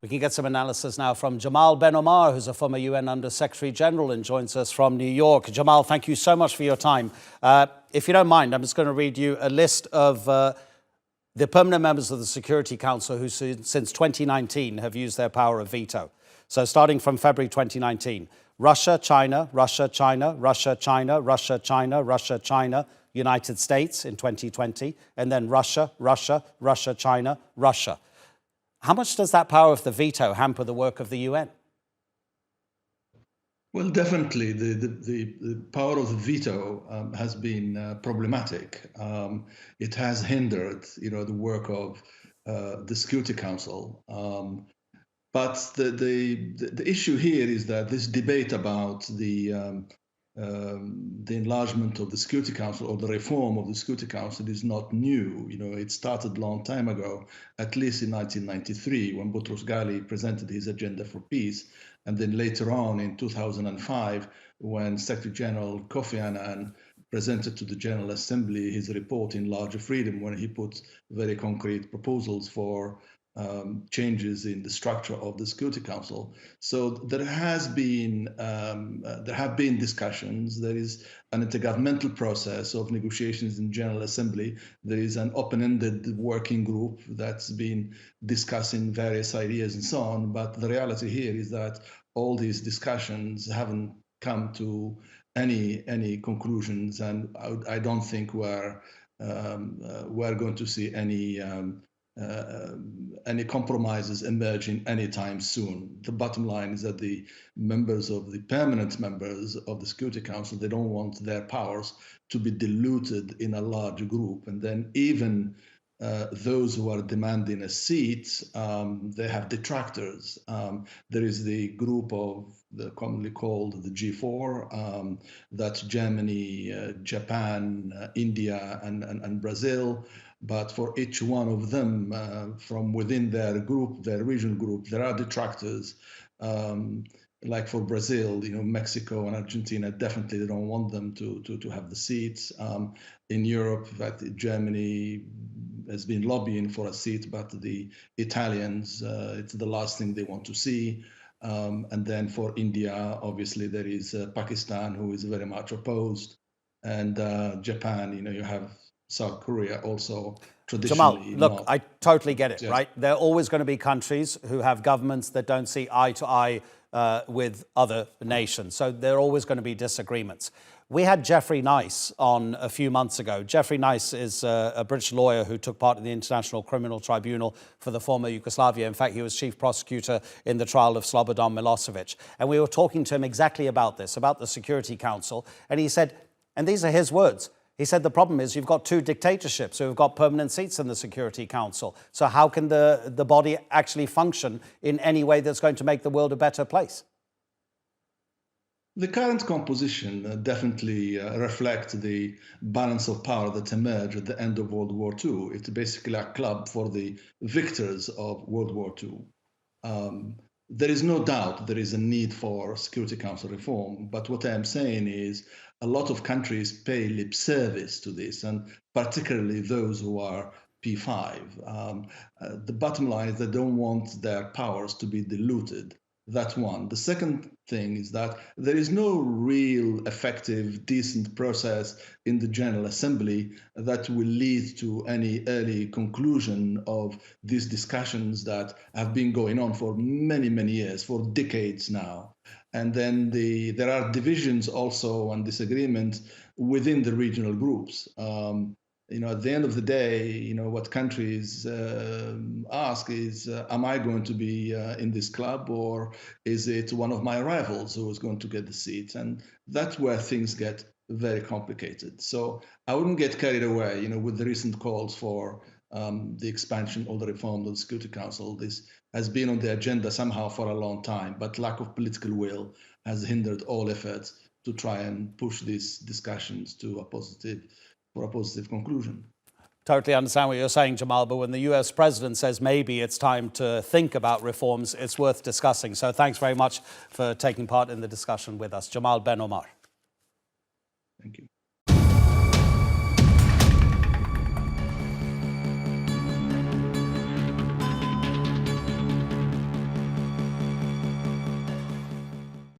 We can get some analysis now from Jamal Benomar, who's a former UN Under-Secretary-General and joins us from New York. Jamal, thank you so much for your time. If you don't mind, I'm just going to read you a list of the permanent members of the Security Council who since 2019 have used their power of veto. So starting from February 2019, Russia, China, Russia, China, Russia, China, Russia, China, Russia, China, United States in 2020, and then Russia, Russia, Russia, China, Russia. How much does that power of the veto hamper the work of the UN? Well, definitely, the power of the veto has been problematic. It has hindered, the work of the Security Council. But the issue here is that this debate about the enlargement of the Security Council or the reform of the Security Council is not new. It started a long time ago, at least in 1993, when Boutros Ghali presented his agenda for peace. And then later on in 2005, when Secretary General Kofi Annan presented to the General Assembly his report in Larger Freedom, when he put very concrete proposals for changes in the structure of the Security Council. So there have been discussions. There is an intergovernmental process of negotiations in General Assembly. There is an open-ended working group that's been discussing various ideas and so on. But the reality here is that all these discussions haven't come to any conclusions, and I don't think we're going to see any compromises emerging anytime soon. The bottom line is that the permanent members of the Security Council, they don't want their powers to be diluted in a large group. And then even those who are demanding a seat, they have detractors. There is the group of the commonly called the G4, that's Germany, Japan, India, and Brazil. But for each one of them, from within their group, their regional group, there are detractors. Like for Brazil, Mexico and Argentina definitely they don't want them to have the seats. In Europe, that Germany has been lobbying for a seat, but the Italians, it's the last thing they want to see. And then for India, obviously there is Pakistan, who is very much opposed, and Japan. You have South Korea also traditionally. Jamal, look, I totally get it, yes. Right? There are always going to be countries who have governments that don't see eye to eye with other nations. So there are always going to be disagreements. We had Jeffrey Nice on a few months ago. Jeffrey Nice is a British lawyer who took part in the International Criminal Tribunal for the former Yugoslavia. In fact, he was chief prosecutor in the trial of Slobodan Milosevic. And we were talking to him exactly about this, about the Security Council. And he said, and these are his words, he said the problem is you've got two dictatorships who have got permanent seats in the Security Council. So how can the body actually function in any way that's going to make the world a better place? The current composition definitely reflects the balance of power that emerged at the end of World War II. It's basically a club for the victors of World War II. There is no doubt there is a need for Security Council reform, but what I am saying is a lot of countries pay lip service to this, and particularly those who are P5. The bottom line is they don't want their powers to be diluted. That's one. The second thing is that there is no real effective, decent process in the General Assembly that will lead to any early conclusion of these discussions that have been going on for many, many years, for decades now. And then there are divisions also and disagreements within the regional groups. At the end of the day, what countries ask is, am I going to be in this club, or is it one of my rivals who is going to get the seat? And that's where things get very complicated. So I wouldn't get carried away, with the recent calls for the expansion or the reform of the Security Council. This has been on the agenda somehow for a long time, but lack of political will has hindered all efforts to try and push these discussions to a positive conclusion. Totally understand what you're saying, Jamal, but when the US president says maybe it's time to think about reforms, it's worth discussing. So thanks very much for taking part in the discussion with us. Jamal Benomar. Thank you.